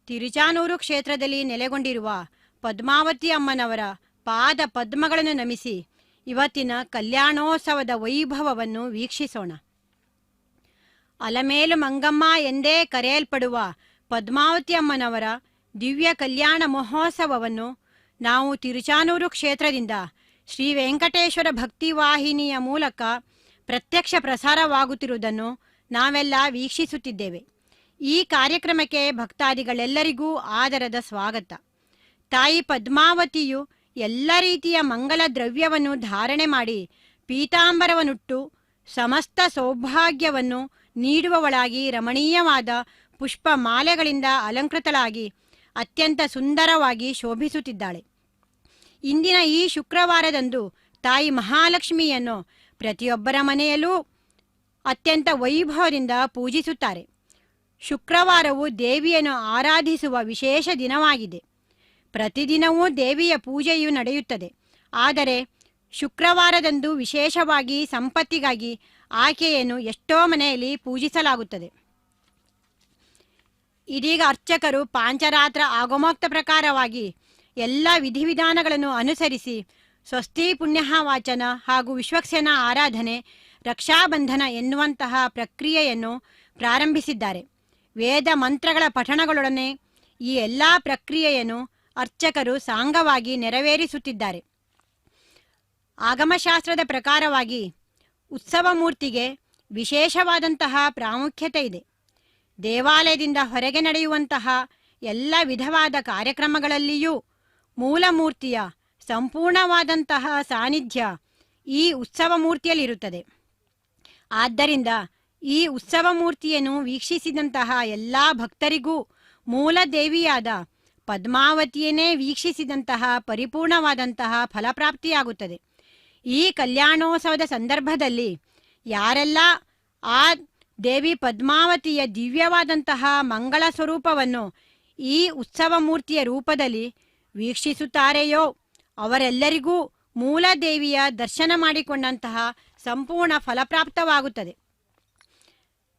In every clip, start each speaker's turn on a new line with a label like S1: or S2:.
S1: ತಿರುಚಾನೂರು ಕ್ಷೇತ್ರದಲ್ಲಿ ನೆಲೆಗೊಂಡಿರುವ ಪದ್ಮಾವತಿ ಅಮ್ಮನವರ ಪಾದ ಪದ್ಮಗಳನ್ನು ನಮಿಸಿ ಇವತ್ತಿನ ಕಲ್ಯಾಣೋತ್ಸವದ ವೈಭವವನ್ನು ವೀಕ್ಷಿಸೋಣ. ಅಲಮೇಲು ಮಂಗಮ್ಮ ಎಂದೇ ಕರೆಯಲ್ಪಡುವ ಪದ್ಮಾವತಿ ಅಮ್ಮನವರ ದಿವ್ಯ ಕಲ್ಯಾಣ ಮಹೋತ್ಸವವನ್ನು ನಾವು ತಿರುಚಾನೂರು ಕ್ಷೇತ್ರದಿಂದ ಶ್ರೀ ವೆಂಕಟೇಶ್ವರ ಭಕ್ತಿವಾಹಿನಿಯ ಮೂಲಕ ಪ್ರತ್ಯಕ್ಷ ಪ್ರಸಾರವಾಗುತ್ತಿರುವುದನ್ನು ನಾವೆಲ್ಲ ವೀಕ್ಷಿಸುತ್ತಿದ್ದೇವೆ. ಈ ಕಾರ್ಯಕ್ರಮಕ್ಕೆ ಭಕ್ತಾದಿಗಳೆಲ್ಲರಿಗೂ ಆದರದ ಸ್ವಾಗತ. ತಾಯಿ ಪದ್ಮಾವತಿಯು ಎಲ್ಲ ರೀತಿಯ ಮಂಗಲ ದ್ರವ್ಯವನ್ನು ಧಾರಣೆ ಮಾಡಿ ಪೀತಾಂಬರವನ್ನುಟ್ಟು ಸಮಸ್ತ ಸೌಭಾಗ್ಯವನ್ನು ನೀಡುವವಳಾಗಿ ರಮಣೀಯವಾದ ಪುಷ್ಪ ಮಾಲೆಗಳಿಂದ ಅಲಂಕೃತಳಾಗಿ ಅತ್ಯಂತ ಸುಂದರವಾಗಿ ಶೋಭಿಸುತ್ತಿದ್ದಾಳೆ. ಇಂದಿನ ಈ ಶುಕ್ರವಾರದಂದು ತಾಯಿ ಮಹಾಲಕ್ಷ್ಮಿಯನ್ನು ಪ್ರತಿಯೊಬ್ಬರ ಮನೆಯಲ್ಲೂ ಅತ್ಯಂತ ವೈಭವದಿಂದ ಪೂಜಿಸುತ್ತಾರೆ. ಶುಕ್ರವಾರವು ದೇವಿಯನ್ನು ಆರಾಧಿಸುವ ವಿಶೇಷ ದಿನವಾಗಿದೆ. ಪ್ರತಿದಿನವೂ ದೇವಿಯ ಪೂಜೆಯು ನಡೆಯುತ್ತದೆ. ಆದರೆ ಶುಕ್ರವಾರದಂದು ವಿಶೇಷವಾಗಿ ಸಂಪತ್ತಿಗಾಗಿ ಆಕೆಯನ್ನು ಎಷ್ಟೋ ಮನೆಯಲ್ಲಿ ಪೂಜಿಸಲಾಗುತ್ತದೆ. ಇದೀಗ ಅರ್ಚಕರು ಪಾಂಚರಾತ್ರ ಆಗಮೋಕ್ತ ಪ್ರಕಾರವಾಗಿ ಎಲ್ಲ ವಿಧಿವಿಧಾನಗಳನ್ನು ಅನುಸರಿಸಿ ಸ್ವಸ್ತಿ ಪುಣ್ಯಃ ವಾಚನ ಹಾಗೂ ವಿಶ್ವಕ್ಸೇನ ಆರಾಧನೆ, ರಕ್ಷಾಬಂಧನ ಎನ್ನುವಂತಹ ಪ್ರಕ್ರಿಯೆಯನ್ನು ಪ್ರಾರಂಭಿಸಿದ್ದಾರೆ. ವೇದ ಮಂತ್ರಗಳ ಪಠಣಗಳೊಡನೆ ಈ ಎಲ್ಲ ಪ್ರಕ್ರಿಯೆಯನ್ನು ಅರ್ಚಕರು ಸಾಂಗವಾಗಿ ನೆರವೇರಿಸುತ್ತಿದ್ದಾರೆ. ಆಗಮಶಾಸ್ತ್ರದ ಪ್ರಕಾರವಾಗಿ ಉತ್ಸವ ಮೂರ್ತಿಗೆ ವಿಶೇಷವಾದಂತಹ ಪ್ರಾಮುಖ್ಯತೆ ಇದೆ. ದೇವಾಲಯದಿಂದ ಹೊರಗೆ ನಡೆಯುವಂತಹ ಎಲ್ಲ ವಿಧವಾದ ಕಾರ್ಯಕ್ರಮಗಳಲ್ಲಿಯೂ ಮೂಲಮೂರ್ತಿಯ ಸಂಪೂರ್ಣವಾದಂತಹ ಸಾನ್ನಿಧ್ಯ ಈ ಉತ್ಸವ ಮೂರ್ತಿಯಲ್ಲಿರುತ್ತದೆ. ಆದ್ದರಿಂದ ಈ ಉತ್ಸವ ಮೂರ್ತಿಯನ್ನು ವೀಕ್ಷಿಸಿದಂತಹ ಎಲ್ಲ ಭಕ್ತರಿಗೂ ಮೂಲ ದೇವಿಯಾದ ಪದ್ಮಾವತಿಯನ್ನೇ ವೀಕ್ಷಿಸಿದಂತಹ ಪರಿಪೂರ್ಣವಾದಂತಹ ಫಲಪ್ರಾಪ್ತಿಯಾಗುತ್ತದೆ. ಈ ಕಲ್ಯಾಣೋತ್ಸವದ ಸಂದರ್ಭದಲ್ಲಿ ಯಾರೆಲ್ಲ ಆ ದೇವಿ ಪದ್ಮಾವತಿಯ ದಿವ್ಯವಾದಂತಹ ಮಂಗಳ ಸ್ವರೂಪವನ್ನು ಈ ಉತ್ಸವ ಮೂರ್ತಿಯ ರೂಪದಲ್ಲಿ ವೀಕ್ಷಿಸುತ್ತಾರೆಯೋ ಅವರೆಲ್ಲರಿಗೂ ಮೂಲ ದೇವಿಯ ದರ್ಶನ ಮಾಡಿಕೊಂಡಂತಹ ಸಂಪೂರ್ಣ ಫಲಪ್ರಾಪ್ತವಾಗುತ್ತದೆ.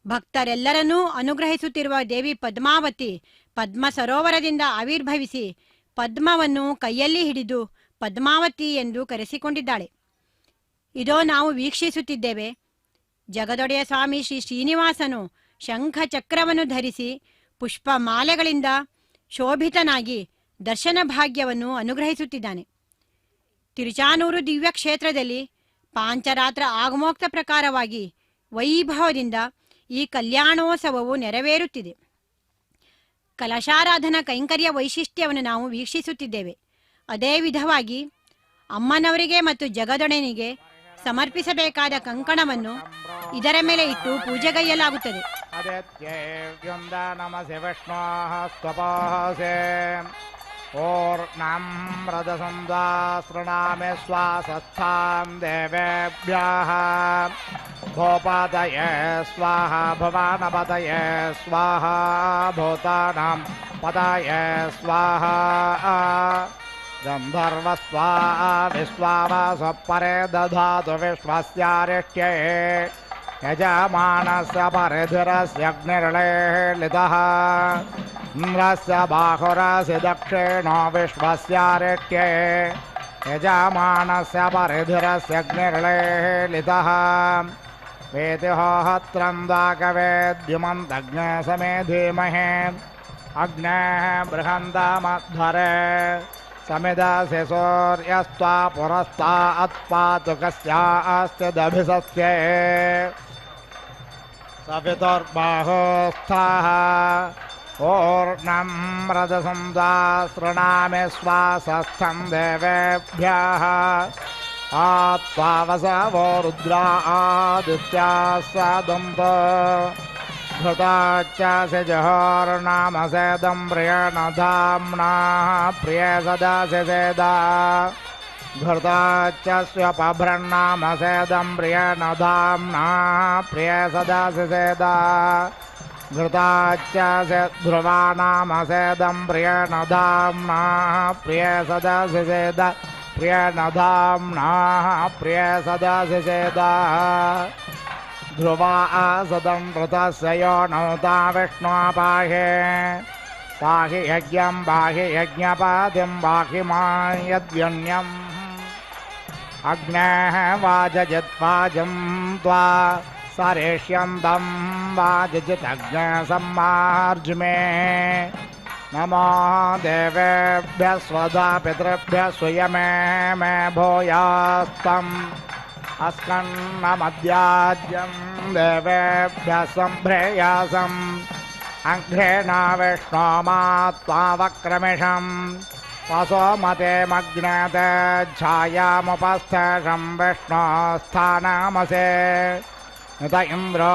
S1: ಭಕ್ತರೆಲ್ಲರನ್ನೂ ಅನುಗ್ರಹಿಸುತ್ತಿರುವ ದೇವಿ ಪದ್ಮಾವತಿ ಪದ್ಮ ಸರೋವರದಿಂದ ಆವಿರ್ಭವಿಸಿ ಪದ್ಮವನ್ನು ಕೈಯಲ್ಲಿ ಹಿಡಿದು ಪದ್ಮಾವತಿ ಎಂದು ಕರೆಸಿಕೊಂಡಿದ್ದಾಳೆ. ಇದೋ ನಾವು ವೀಕ್ಷಿಸುತ್ತಿದ್ದೇವೆ. ಜಗದೊಡೆಯ ಸ್ವಾಮಿ ಶ್ರೀ ಶ್ರೀನಿವಾಸನು ಶಂಖ ಚಕ್ರವನ್ನು ಧರಿಸಿ ಪುಷ್ಪ ಮಾಲೆಗಳಿಂದ ಶೋಭಿತನಾಗಿ ದರ್ಶನ ಭಾಗ್ಯವನ್ನು ಅನುಗ್ರಹಿಸುತ್ತಿದ್ದಾನೆ. ತಿರುಚಾನೂರು ದಿವ್ಯ ಕ್ಷೇತ್ರದಲ್ಲಿ ಪಾಂಚರಾತ್ರ ಆಗಮೋಕ್ತ ಪ್ರಕಾರವಾಗಿ ವೈಭವದಿಂದ ಈ ಕಲ್ಯಾಣೋತ್ಸವವು ನೆರವೇರುತ್ತಿದೆ. ಕಲಶಾರಾಧನಾ ಕೈಂಕರ್ಯ ವೈಶಿಷ್ಟ್ಯವನ್ನು ನಾವು ವೀಕ್ಷಿಸುತ್ತಿದ್ದೇವೆ. ಅದೇ ವಿಧವಾಗಿ ಅಮ್ಮನವರಿಗೆ ಮತ್ತು ಜಗದೊಡೆಯನಿಗೆ ಸಮರ್ಪಿಸಬೇಕಾದ ಕಂಕಣವನ್ನು ಇದರ ಮೇಲೆ ಇಟ್ಟು ಪೂಜೆಗೈಯಲಾಗುತ್ತದೆ.
S2: ಓರ್ಣಾಮೃತಸಂದಾಸೃಣಾಮೆ ಸ್ವಾಸಸ್ಥಾಂ ದೇವೇಭ್ಯಃ ಭೋಪಾದಯೇ ಸ್ವಾಹ ಭವಾನಪದಯೇ ಸ್ವಾಹ ಭೂತಾನಾಂ ಪದಯೇ ಸ್ವಾಹ ಗಂಧರ್ವಸ್ವಾ ವಿಶ್ವಾವಸಪರೆ ದಧಾತು ವಿಶ್ವಸ್ಯಾರಿಷ್ಟ್ಯೇ ಯಜಮಾನಸ್ಯ ಪರಿಧಿರಸ್ಯಗ್ನಿರ್ಲೇಲಿತಃ ಇಂದ್ರಸ್ಯ ಬಾಹುರಸಿ ದಕ್ಷಿಣೋ ವಿಶ್ವಸ್ಯಾರಿಷ್ಟ್ಯೇ ಯಜಮಾನಸ್ಯ ಪರಿಧಿರಸ್ಯಗ್ನಿರ್ಲೇಲಿತಃ ವೇದಿಹೋಹತ್ರಂ ದಾಗವೇದ್ಯುಮಂತಗ್ನೇ ಸಮೇ ಧೀಮಹಿ ಅಗ್ನೇ ಬೃಹಂದಮಧ್ವರೆ ಸಮಿದಸಿ ಸೂರ್ಯಸ್ತ್ವಾ ಪುರಸ್ತಾ ಅತ್ಪಾತು ಕಸ್ಯಾಸ್ತಿ ದಭಿಸಸ್ಯೇ ಸವಿತುರ್ಬಾಹುಸ್ಥಃ ಓರ್ಣಾಮೃತಸಂದಾಸೃಣಾಮೆ ಸ್ವಾಸಸ್ಥಂ ದೇವೇಭ್ಯಃ ಆತ್ವಾವಸವೋ ರುದ್ರಾ ಆದಿತ್ಯಾಃ ಸದಂತ ಘೃತಾಚ್ಚಾಸಿ ಜಹೋರ್ನಾಮಸೇದಂ ಪ್ರಿಯೇಣ ಧಾಮ್ನಾ ಪ್ರಿಯೇ ಸದಾಸಿ ಸೇದಾ ಘೃತಾಚ್ಛಸ್ವಪಭ್ರನ್ನಾಮಸೇದಂ ಪ್ರಿಯೇಣ ಧಾಮ್ನಾ ಪ್ರಿಯೇ ಸದಾಸಿ ಸೇದಾ ಘೃತಾಚ್ಚಾಸಿ ಧ್ರುವಾನಾಮಸೇದಂ ಪ್ರಿಯೇಣ ಧಾಮ್ನಾ ಪ್ರಿಯೇ ಸದಾಸಿ ಸೇದಾ ಪ್ರಿಯೇಣ ಧಾಮ್ನಾ ಪ್ರಿಯೇ ಸದಾಸಿ ಸೇದಾ ಧ್ರುವ ಸದಂ ಋತಸ್ಯ ಯೋ ನೌತಾ ವಿಷ್ಣು ಪಾಹೆ पाहि यज्ञं पाहि यज्ञपातिं पाहि मां यद्यन्यम् अग्नेः वाजयत्वाजं त्वा सरेष्यन्तं वाजयितग्नसम्मार्जुमे नमो देवेभ्यः स्वधा पितृभ्यः स्वयमे मे भूयास्तम् अस्कन्नमद्याज्यं देवेभ्यः सम्भ्रेयासम् अङ्घ्रेण विष्णोमा त्वावक्रमिषम् वसोमते मग्नते छायामुपस्थेषं विष्णोस्थानामसे नुत इन्द्रो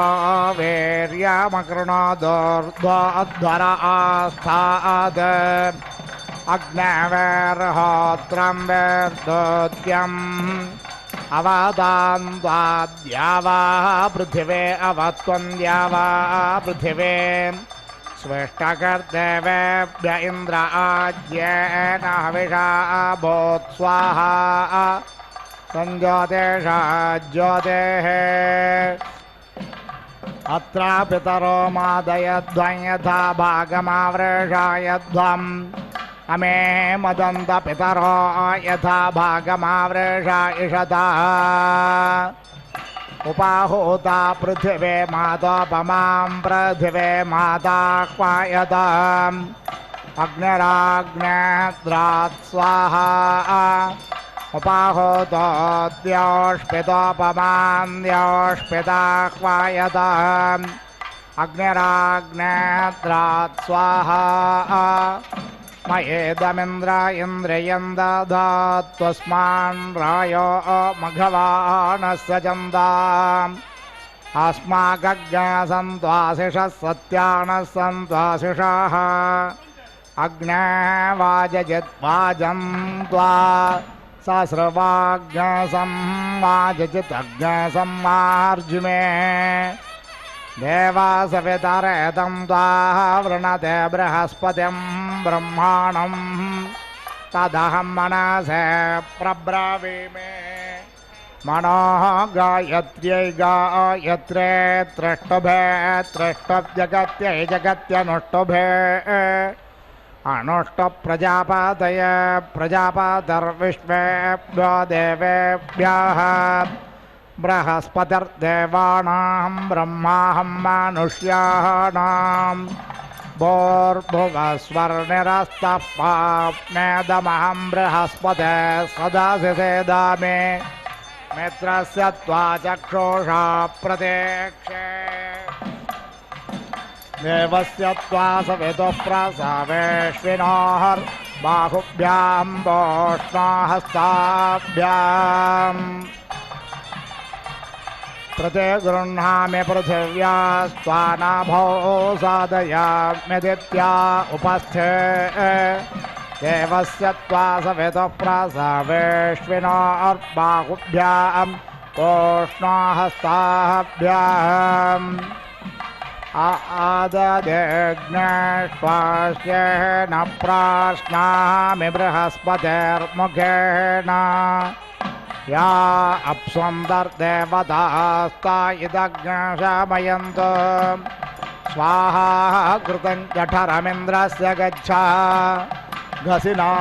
S2: वीर्यमकृणोदोर्ध्वोध्वर आस्थाद् अग्नेवेर्होत्रं वेर्दोत्यम् अवदान्द्वाद्यावा पृथिवे अवत्वन्द्यावा पृथिवे स्वेष्टकर्देवेभ्य इन्द्र आज्येन हविषा भूत् स्वाहा संज्योतिषा ज्योतेः अत्र पितरो मादयध्वं यथा भागमावृषायध्वम् अमे मदन्त पितरो यथा भागमावृषायिषतः उपाहूता पृथिवे मातोपमां पृथिवे माताह्वायताम् अग्निराग्नेद्रात् स्वाहा उपाहूतोद्योष्पितोपमां द्योष्पिताह्वायताम् अग्निराग्नेद्रात् स्वाहा मयेदमिन्द्र इन्द्रियं दधात् त्वस्मान् रायो मघवानः सचन्दाम् अस्माकज्ञसन्त्वासिषः सत्यानः सन्त्वासिषः अग्ने वाजयित्वाजं त्वा सस्रवाज्ञसं वाजयितज्ञसम्मार्जुमे देवासवितरेतं त्वा वृणते बृहस्पतिं ब्रह्माणं तदहं मनसे प्रब्रवीमि मनोः गायत्र्यै गायत्रे त्रिष्टुभे त्रिष्टुब्जगत्यै जगत्यनुष्टुभे अनुष्टुप्रजापतये प्रजापतिर्विश्वेभ्यो देवेभ्यः बृहस्पतिर्देवानां ब्रह्माहं मनुष्याणां भूर्भुवस्वर्निरस्तः पाप्नेदमहं बृहस्पते सदासिसेदामि मित्रस्य त्वा चक्षुषा प्रतीक्षे देवस्य त्वा सवितुः प्रसवेश्विनोर्बाहुभ्यां वोष्णहस्ताभ्याम् प्रतिगृह्णामि पृथिव्यास्त्वानाभो साधयाम्यदित्या उपस्थे देवस्य त्वा सवितुः प्रसवेश्विनोर्बाहुभ्यां वोष्णहस्ताभ्याम् आददेग्नेष्वास्येन प्राश्नामि बृहस्पतिर्मुखेन या अप्सुन्दर्देवतास्ता इदग्नशमयन्तु स्वाहा कृतं जठरमिन्द्रस्य गच्छ घसिना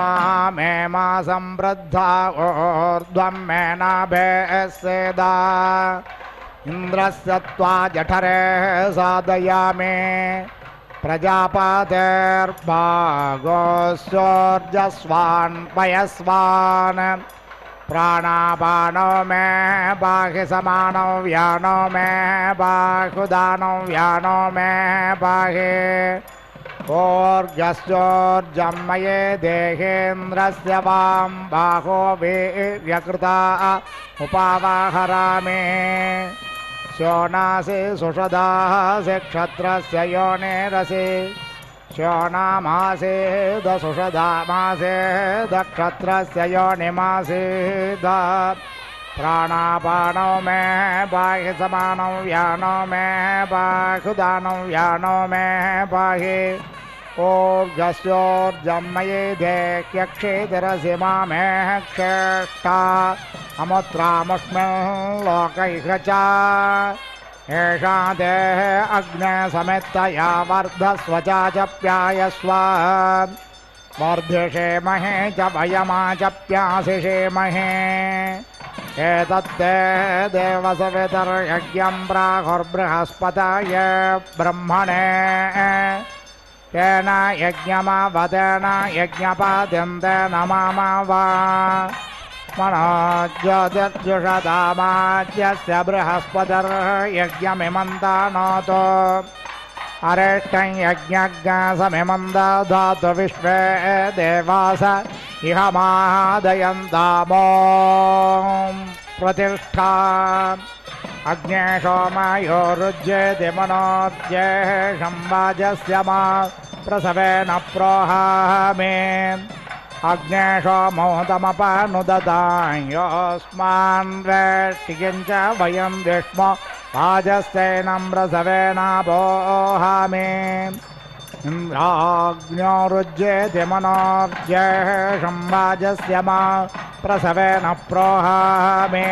S2: मे मा संवृद्धा ऊर्ध्वं मे नाभेस्सेदा इन्द्रस्य त्वा जठरे साधयामि प्रजापतेर्भागोऽस्योर्जस्वान् पयस्वान् प्राणापानो मे बाहि समानो व्यानो मे बाहुदानो व्यानो मे बाहि ऊर्जस्योर्जं मये देहेन्द्रस्य वां बाहो वीर्यकृता उपावाहरामि शोणासि सुषदासि क्षत्रस्य योनिरसि शोणामासे दसुषधामासे दक्षत्रस्य योनिमासे द प्राणापानो मे बाहि समानो व्यानो मे बाहुदानो व्यानो मे बाहि ऊर्जस्योर्जं मयि देह्यक्षेतिरसि मामे क्षेष्टा अमुत्रामुष्मिन् लोकैः च एषा ते अग्ने समित्तया वर्धस्वचाचप्यायस्व वर्धिषेमहे च वयमाचप्यासिषेमहे एतत्ते देवसवितर्यज्ञं प्राहुर्बृहस्पतये ब्रह्मणे तेन यज्ञमावतेन यज्ञपाद्यन्तेन मामा वा मनोज्योतिर्जुषदामाद्यस्य बृहस्पतिर्यज्ञमिमन्तानोतो अरेष्टं यज्ञज्ञसमिमं दधातु विश्वे देवास इह मादयन्तामो प्रतिष्ठा अग्ने सोमयोरुज्येति मनोज्येषं वाजस्य मा प्रसवेन प्रोहामे अग्ने सोमोदमपनुददायोऽस्मान् वेष्टिकिञ्च वयं विष्मो वाजस्यैनं प्रसवेनापोहामे इन्द्राग्न्योरुज्येति मनोज्येषं वाजस्य मा प्रसवेन प्रोहामे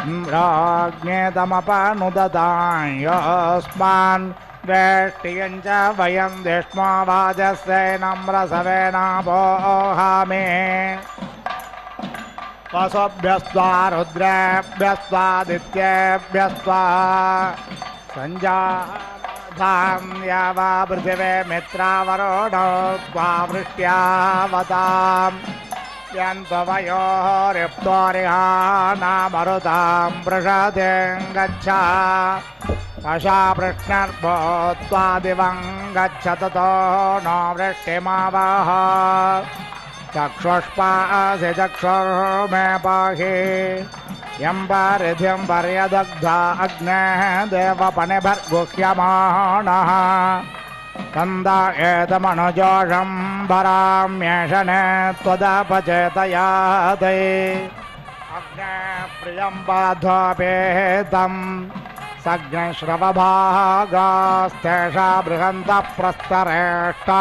S2: इन्द्राग्नेतमपनुददायोऽस्मान् वेष्टियञ्च वयं विष्मो वाजस्यैनं प्रसवेनापोहामे वसुभ्यस्त्वा रुद्रेभ्यस्त्वादित्येभ्यस्त्वा सञ्जाधान्या वा पृथिवे मित्रावरोढो त्वा वृष्ट्यावतां यन्त्वयोरिप्तोरिहानामरुतां पृषतिं गच्छ पशा पृष्णर्भो त्वादिवं गच्छ ततो नो वृष्टिमावह चक्षुष्पासि चक्षुर्मे पाहि यं पारिध्यं पर्यदग्धा अग्नेः देवपणिभर्गुह्यमाणः कन्द एतमनुजोषं भराम्येषणे त्वदपचेतयाते अग्ने प्रियं बाध्वपेतं सज्ञश्रवभागास्तेषा बृहन्तः प्रस्तरेष्टा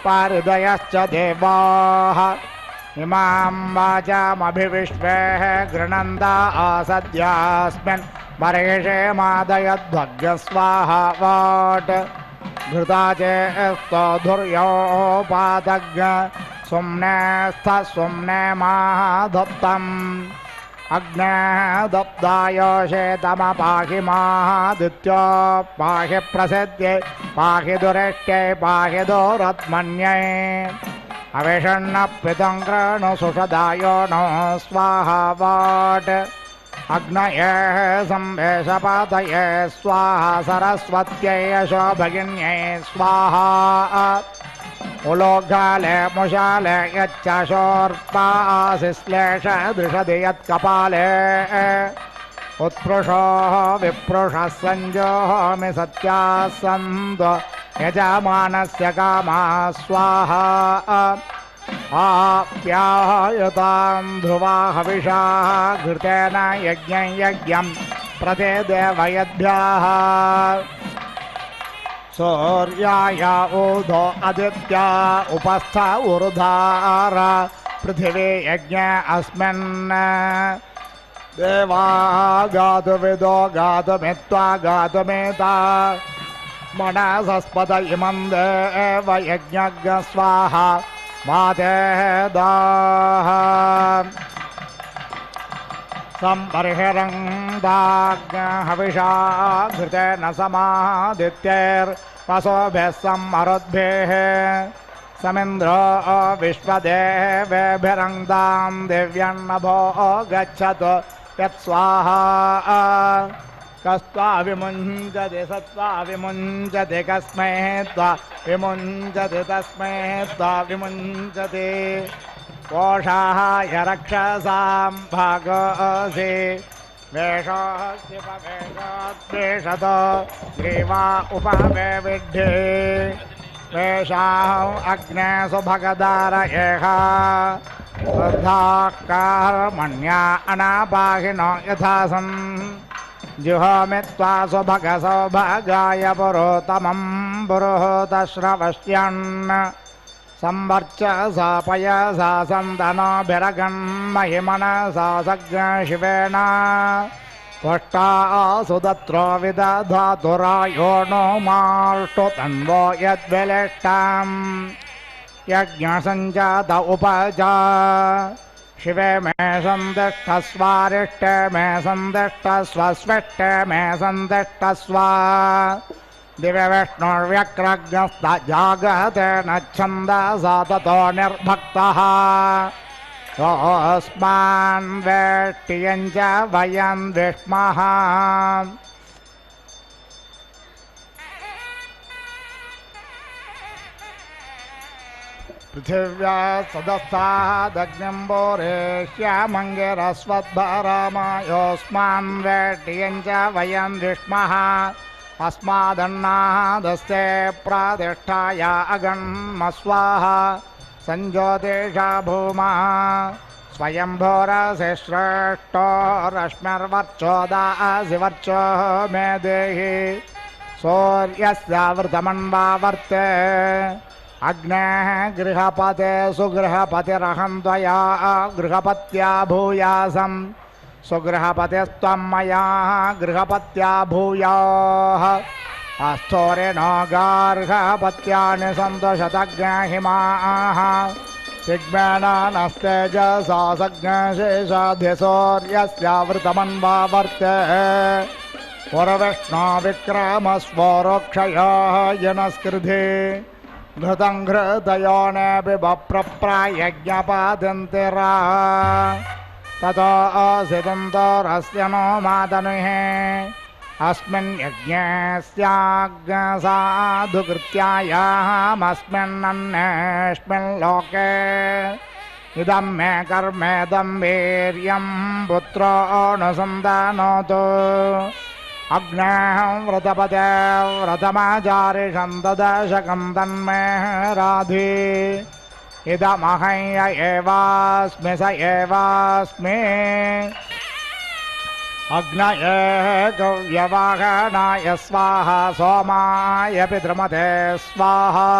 S2: पारिदयश्च देवाः इमां वाचामभिविश्वेः गृणन्त आसद्यास्मिन् वर्षे मादयध्वग्स्वाहा वाट् घृता चेस्तोधुर्योपादज्ञ सुम्ने स्थः सुम्ने माधत्तम् अग्ने दप्तायोषेतमपाहि मादित्यो पाहि प्रसिद्ध्ये पाहि दुरेष्ट्यै पाहि दोरत्मन्यै अविषण्णपितं कृणु सुषदायो नो स्वाहा वाट् अग्नये संवेशपातये स्वाहा सरस्वत्यै यशो भगिन्यै स्वाहा उलोघाले मुशाले यच्चशोर्पासिश्लेष दृशति यत्कपाले उत्पृशो विप्रुषः सञ्जोहोमि सत्याः सन्तो यजमानस्य कामाः स्वाहा आप्यायतां ध्रुवा हविषाः घृतेन यज्ञं यज्ञं प्रते देवयद्भ्यः सूर्याय ऊर्ध्व आदित्या उपस्थ ऊर्धार पृथिवी यज्ञ अस्मिन् देवा गातुविदो गातुमित्वा गातुमेता मनसस्पत इमं देव यज्ञज्ञ स्वाहा माते दाः संबर्हिरङ्गाज्ञ हविषा घृतेन समादित्यैर्वसोभिः सम्मरुद्भिः समिन्द्रो विश्वदेवेभिरङ्गां दिव्यन्नभो गच्छतु यत्स्वाहा कस्त्वा विमुञ्चति सत्त्वा विमुञ्चति कस्मै त्वा विमुञ्चति तस्मै त्वा विमुञ्चति कोशाय रक्षसां भागोऽसि वेषोऽस्युपवेषोद्वेषतो ग्रीवा उपवे विद्धि वेषाम् अग्ने सुभगदारयेह कर्मण्या अनापाहिनो यथासन् जुहोमि त्वा सुभगसौभागाय पुरोतमं पुरोहतश्रवश्यन् संवर्चसा पयसा सन्तनोभिरगन्महि मनसा सज्ञशिवेन त्वष्टा सुदत्रो विदधातुरायो नो माष्टु तन्वो यद्विलिष्टम् यज्ञसञ्जात उपजा शिवे मे सन्दिष्टस्वारिष्टे मे सन्दिष्टस्व स्विष्टे मे सन्दिष्टस्व दिव्य विष्णुर्व्यक्रज्ञस्तजागते न छन्दसा ततो निर्भक्तः सोऽस्मान् वेष्टियं च वयं विष्मः पृथिव्या सदस्तादग्निम्बोरेष्यामङ्गिरस्वद्भरामायोऽस्मान् वेष्टियं च वयं विष्मः अस्मादन्नादस्ते प्रातिष्ठाय अगन्मस्वाहा संज्योतिषा भूमा स्वयंभोरसि श्रेष्ठो रश्मिर्वर्चोदासि वर्चो मे देहि सूर्यस्यावृतमन्वावर्ते अग्नेः गृहपते सुगृहपतिरहं त्वया गृहपत्या भूयासम् सुगृहपतिस्त्वं मया गृहपत्या भूयाः अस्थोरिणो गार्हपत्यानि सन्तोषतज्ञहिमाः सिग्मेन नस्तेजसा सज्ञशेषाध्यसौर्यस्यावृतमन्वावर्ते पुरविष्णो विक्रमस्वरोक्षयो यनस्कृधि घृतं घृतयो नेऽपि बप्रप्रायज्ञपादन्तिरा ततो असितन्तोरस्य नो मातनुः अस्मिन् यज्ञस्याग्साधुकृत्यायामस्मिन्नन्येऽस्मिन् लोके इदं मे कर्मेदं वीर्यं पुत्रो अनुसन्धानोतु अग्नेः व्रतपते व्रतमाचारिषं ददशकं तन्मे राधि इदमहं एवास्मि स एवास्मि अग्नये गव्यवाहनाय स्वाहा सोमाय पितृमते स्वाहा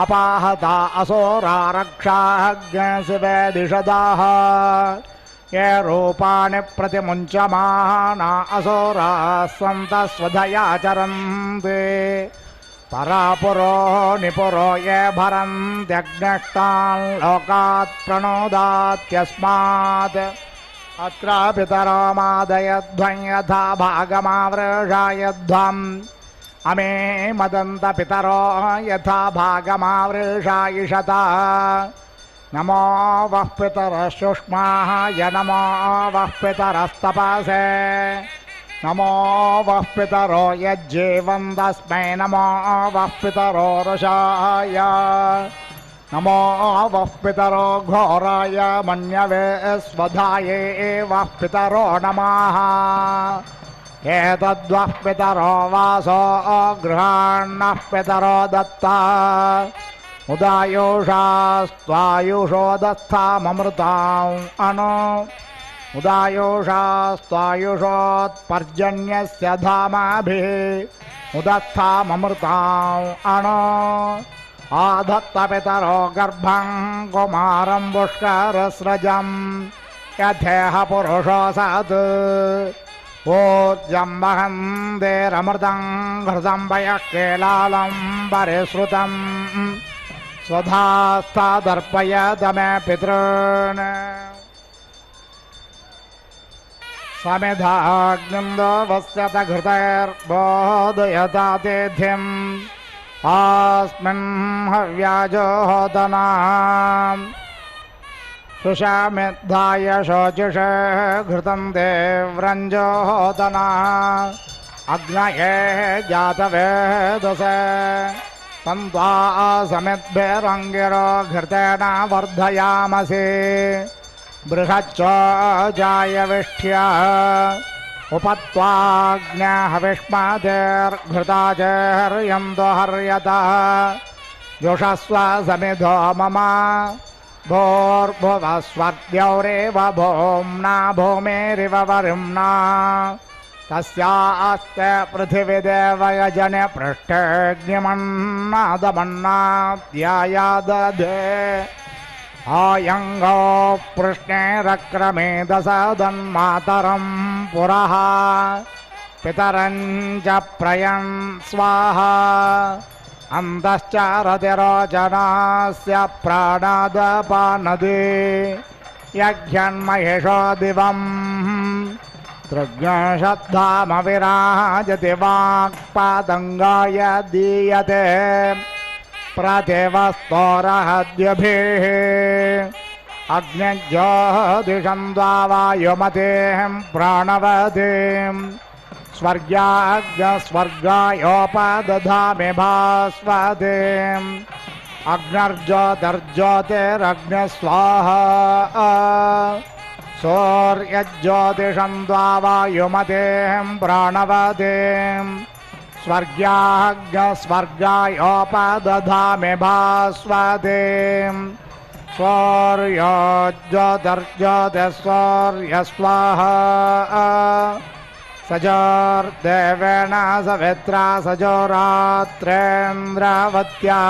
S2: अपाहता असुरा रक्षाग्निशिवे दिशदाः ये रूपाणि प्रतिमुञ्चमाना असुराः सन्तः स्वधयाचरन्ति परापुरो निपुरो ये भरन्त्यग्निष्टान् लोकात् प्रणोदात्यस्मात् अत्र पितरो मादयध्वं यथा भागमावृषायध्वम् अमे मदन्त पितरो यथा भागमावृषायिषता नमो वः पितरशुष्माः य नमो वः पितरस्तपसे नमो वः पितरो यज्जीवन्तस्मै नमो वः पितरो रुषाय नमो वः पितरो घोराय मन्यवे स्वधाये वः पितरो नमः एतद्वः पितरो वासो गृहाण्णः पितरो दत्ता उदायुषास्त्वायुषो दत्ताममृताम् अनु उदायुषास्त्वायुषोत्पर्जन्यस्य धामाभिः उदत्ताममृताम् अनु आधत्तपितरो गर्भं कुमारं पुष्करस्रजं यथेह पुरुषो सत् ऊर्जं वहन्तेरमृतं घृतं पयःकेलालं परिश्रुतं स्वधास्तादर्पयत मे पितॄन् समिधाग्निन्दोपस्यत घृतैर्बोधयतातिथिम् अस्मिन् हव्याजोहोदनाम् सुषामिद्धाय शोचिषे घृतं देव्रञ्जोहोदना अग्नये जातवेदसे तन्त्वा समिद्भिरङ्गिरो घृतेन वर्धयामसि बृहच्चोजायविष्ठ्य उपत्वाग्न्यहविष्मादेर्घृताचेर्यन्तो हर्यता जुषस्व समिधो मम भोर्भुवस्वर्द्यौरेव भूम्ना भूमेरिव वरुम्ना तस्यास्ते पृथिवीदेवयजने पृष्ठेऽग्निमन्नादमन्नाद्यायादधे आयङ्गो पृष्णेरक्रमे दशदन्मातरं पुरः पितरं च प्रयन् स्वाहा अन्तश्च रतिरोचनस्य प्राणादपानदे यज्ञन्महेशो दिवम् तृग्नश्रद्धामविराजति वाक्पादङ्गाय दीयते प्रतिवस्तोरहद्यभिः अग्निज्योतिषं द्वावायुमतिं प्राणवतीं स्वर्गायोपदधामि भास्वतीम् अग्निर्ज्योतिर्ज्योतिरग्निस्वाहा सूर्यज्योतिषं द्वावायुमतिं प्राणवतीं स्वर्गायोपदधामि भास्वतीं सूर्योज्योतिर्ज्योतिस्सूर्यस्वाहा सजोर्देवेन सवित्रा सजोरात्रेन्द्रवत्या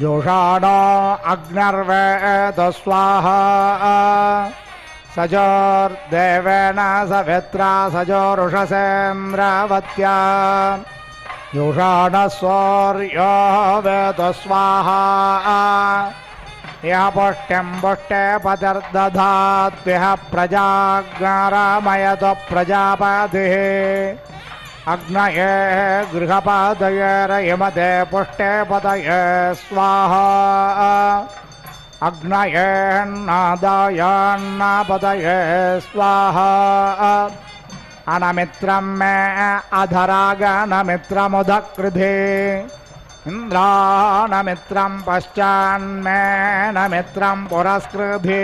S2: जोषाणो अग्निर्वेद स्वाहा सजोर्देवेन सवित्रा सजोरुषसेन्द्रवत्या जोषाणः सूर्यो वेद स्वाहा यः पुष्टिं पुष्टे पतिर्दधात्यः प्रजाज्ञारामयतो प्रजापतिः अग्नये गृहपतये रयमते पुष्टे पतये स्वाहा अग्नयेन्नादायान्नापतये स्वाहा अनमित्रं मे अधरागनमित्रमुदकृधे इन्द्रानमित्रं पश्चान्मे नमित्रं पुरस्कृधे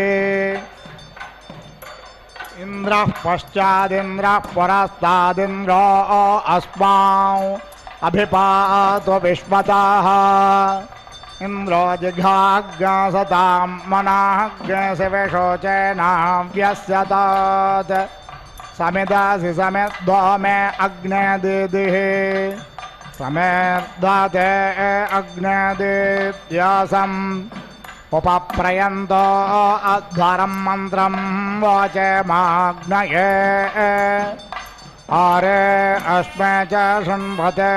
S2: इन्द्रः पश्चादिन्द्रः पुरस्तादिन्द्रो अस्मान् अभिपातो विश्वतः इन्द्रो जिघाग्सतां मनाग्शिवेशोचेनाव्यस्यतात् समिदासि समिद्धो मे अग्ने दीदिः समेर्धते अग्नेदित्यासम् उपप्रयन्तो अध्वरं मन्त्रं वोचे माग्नये आरे अस्मे च शृण्वते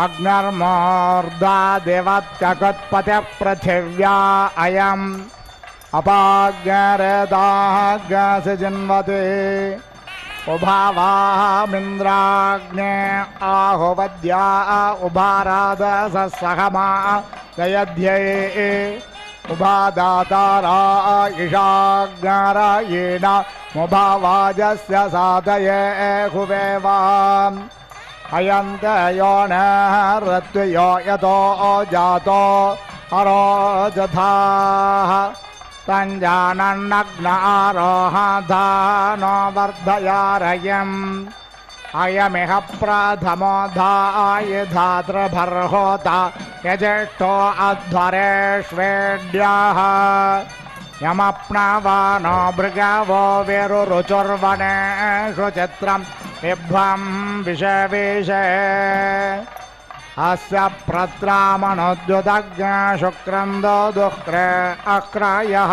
S2: अग्निर्मूर्धा देवत्यकुत्पतिः पृथिव्या अयम् अपाग्निरेदाग्निसि जिन्वते उभावामिन्द्राग्ने आहुवद्या उभाराधसहमा जयध्यै उभादातारा ईशाग्नारायेण मुभावाजस्य साधये हुवेवाम् अयन्त योनरत्वयो यतो जातो अरोजथाः तञ्जानन्नग्न आरोहाधानो वर्धयारयम् अयमिह प्रथमो धाय धातृभर्होता यज्येष्ठो अध्वरेष्वेड्याः यमप्नवानो भृगवो विरुरुचुर्वनेषु चित्रं बिभ्वं विषविषे अस्य प्रत्रामणोद्युदग्न शुक्रन्दो दुःक्रे अक्रयः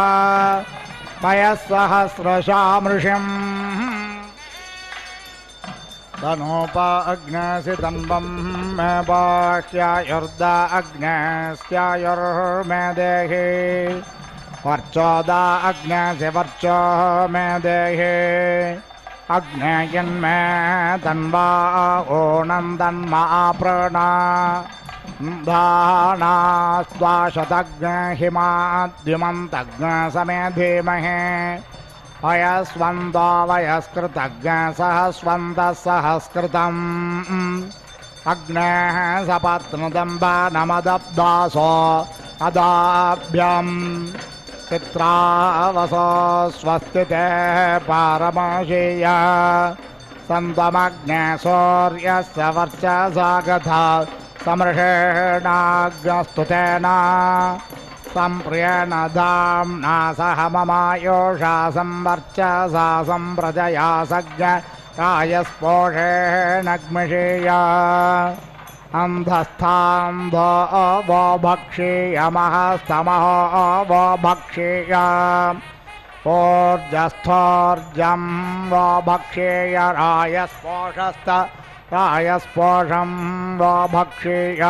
S2: पयःसहस्रशामृषिम् तनोप अग्नसि तन्वं मे बाह्यायुर्द अग्नस्यायुर्मे देहि वर्चोदा अग्नसि वर्चो मे देहि अग्नेयन्मे तन्वा ओणं तन्मा प्रणा धाना स्वाशतग्नहिमाद्युमन्तग्न समे धीमहि वयस्वन्तो वयस्कृतग्न सहस्वन्तः सहस्कृतम् अग्नेः सपत्नुदम्बा नमदब्दासो अदाभ्यम् चित्रावसो स्वस्तिते पारमशीय सन्त्वमग्ने सूर्यस्य वर्चसागथा समृषेणाग्नस्तुतेन सम्प्रियेण धाम्ना सह ममायोषा संवर्चसा सम्प्रजया सज्ञ कायस्पोषेणग्मिषीय अन्धस्थान्धो वो भक्षीयमहस्तमः वो भक्षीय ऊर्जस्थोर्जं वो भक्षीय रायस्पोषं वो भक्षीय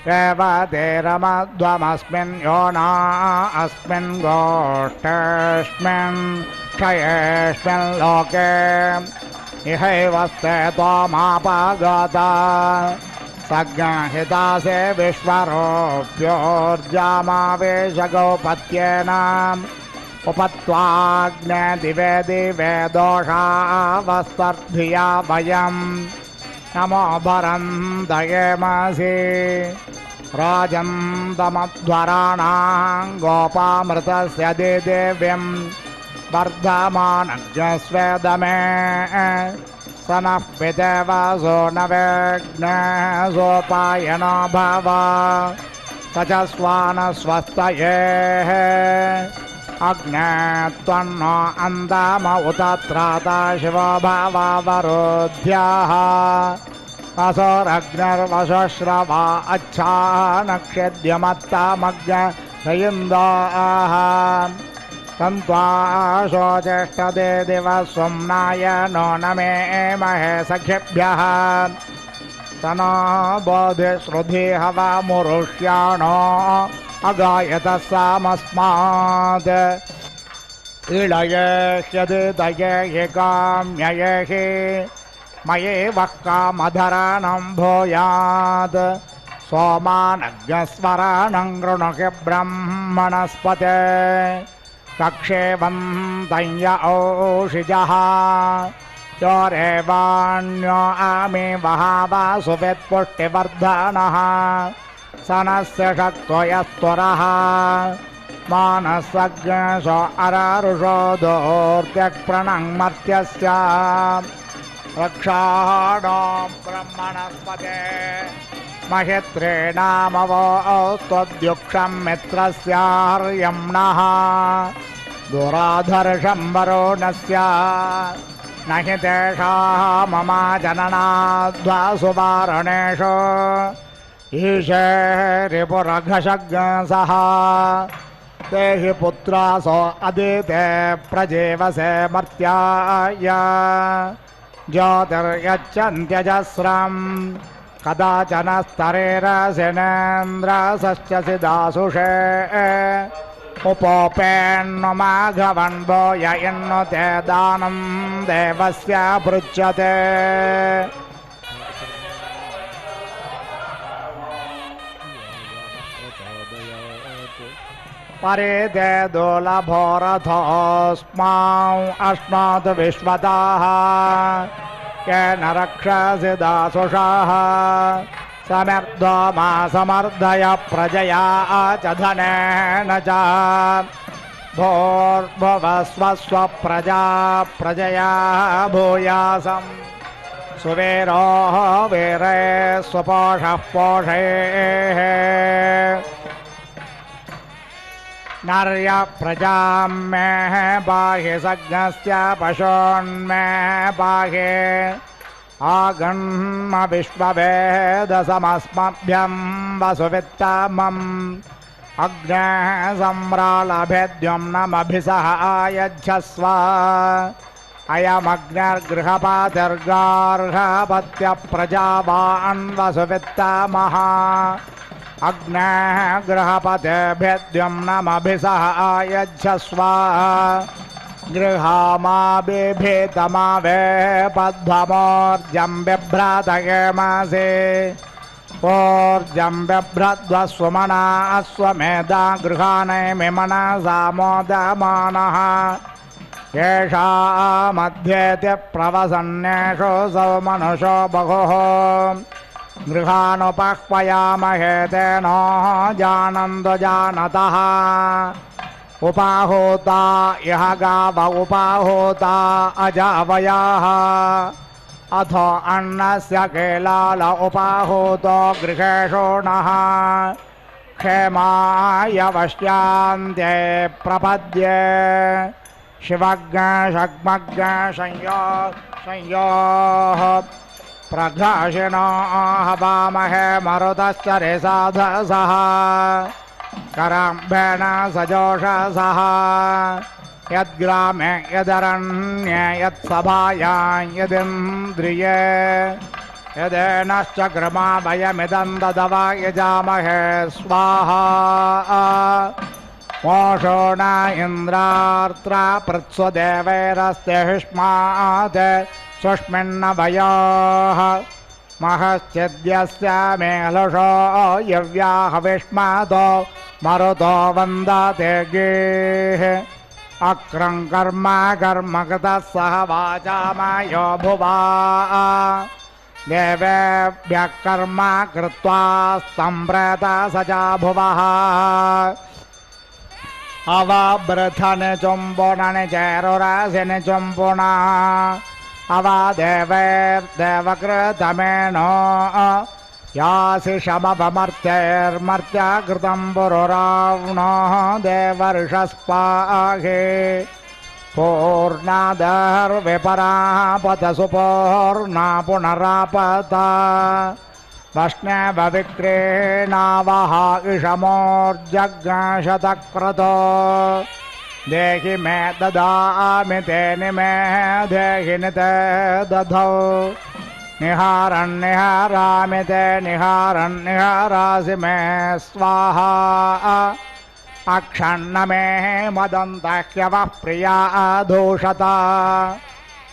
S2: देवदेरमध्वमस्मिन् योना अस्मिन् गोष्ठेऽस्मिन् क्षयेऽस्मिन् लोके इहैवस्ते त्वमापगता सज्ञाहितासे विश्वरूप्योर्जामावेशगौपत्येन उपत्वाग्ने दिवे दिवे दोषावस्तर्धिया वयम् नमो भरन्दयेमसि राजन्तमध्वराणां गोपामृतस्य देदेव्यं वर्धमानज्ञस्वेदमे स नः पितेवसो न वेग्ने सोपायनो भव स च स्वानस्वस्तयेः अग्ने त्वन्नो अन्दाम उत त्राता शिवो भवावरोध्याः असोरग्निर्वशश्रवा अच्छा नक्षद्यमत्तामग्निन्द्राः तन्त्वा शोचेष्टदे दिवस्वम्नाय नो न मे महे सखिभ्यः स नो बोधिश्रुधि हवा मुरुष्याणो अगायतः सामस्मात् इळयेष्यदिदये काम्यये मयेवः कामधराणं भूयात् सोमानज्ञस्वराणं गृणुहि ब्रह्मणस्पते कक्षेवन्तं य ओषिजः योरेवाण्यो आमि वहावासुवेत्पुष्टिवर्धनः सनस्य शक्त्वयस्त्वरः मानसज्ञशो अरारुषो दोर्त्यक्प्रणङ्मर्त्यस्य रक्षाणां ब्रह्मणस्पते महित्रेणामवोस्त्वद्युक्षं मित्रस्यार्यम्णः दुराधर्षं वरुणस्य न हि तेषां मम जननाध्वासुवारणेषु ईशे रिपुरघशग्सः ते हि पुत्रासो अदिते प्रजेवसे मर्त्याय ज्योतिर्यच्छन्त्यजस्रं कदाचन स्तरेरसिनेन्द्रसश्चसि दासुषे उपोपेन्नुमाघवन्वो य इन्नु ते दानं देवस्य पृच्छते परिते दुर्लभोरथोऽस्मान् अश्नात् विश्वतः केन रक्षसि दासुषः समर्दो मा समर्दय प्रजया च धनेन च भूर्भुवस्वस्वप्रजा प्रजया भूयासं सुवीरो वीरे स्वपोषः पोषेः नर्य प्रजां मे पाहि सज्ञस्य पशून्मे पाहि आगन्म विश्ववेदसमस्मभ्यं वसुवित्तमम् अग्ने सम्रालभेद्यं नमभिसहायच्छस्व अयमग्निर्गृहपातिर्गार्हपत्यप्रजावान् वसुवित्तमः अग्ने गृहपतेभ्यद्यं नमभिसहायच्छस्व गृहामाबिभेतमावे पद्ममोर्जं बिभ्रातयेमसि ऊर्जं बिभ्रद्वस्वमना अश्वमेधा गृहाणैमिमना सामोदमानः येषामध्येति प्रवसन्नेषु सौमनुषो बहुः गृहानुपह्वयामहे तेनो जानन्तु जानतः उपाहूता इह गाव उपाहूता अजावयाः अथो अन्नस्य केलाल उपाहूतो गृहेषु नः क्षेमाय वश्यान्ते प्रपद्ये शिवज्ञ शग्मज्ञ संयोः प्रघाषिणो हवामहे मरुतश्चरिसाधसः करम्भेण सजोषसः यद्ग्रामे यदरण्ये यत्सभायां यदिन्द्रिये यदेनश्चक्रमा वयमिदं ददव यजामहे स्वाहा मोषो न इन्द्रार्त्रा पृत्स्वदेवैरस्ते हुष्मात् सुष्मिन्नवयोः महश्चिद्यस्य मेलुषो यव्याहविष्मादो मरुतो वन्दते गीः अक्रं कर्म कर्मकृतः सह वाचामयो भुवा देवेभ्यः कर्म कृत्वा सम्प्रेत स च भुवः अवबृथनि चुम्बुणनि चेरुरसिनि चुम्बुणा अवदेवैर्देवकृतमेनो यासि शमपमर्त्यैर्मर्त्यकृतं पुरुरावणो देवर्षस्पाहे पूर्णादर्विपरापत सुपूर्णा पुनरापत वष्णवविक्रीणावः इषमोर्जग्शतक्रतो देहि मे ददामि ते निमे देहि निते दधौ निहारन्निहारामि ते निहारन्निहारासि मे स्वाहा अक्षण्ण मे मदन्तह्यवः प्रिया दूषता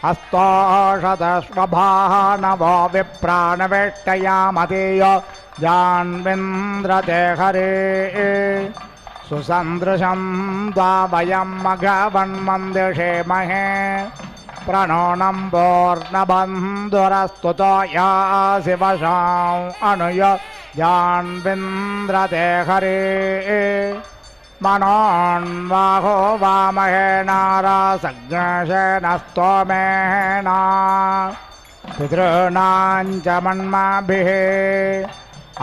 S2: हस्तोषतश्वभानवो विप्राणवेष्टयामतीयो जान्विन्द्रते हरे सुसन्दृशं त्वा वयं मघवन्मन्दिषेमहे प्रणोनं पूर्णबन्धुरस्तुतो यासि वशां अनुय जान्विन्द्रते हरे मनोन्वाहो वामहेनारासज्ञशेन स्तोमेन पितॄणां च मन्माभिः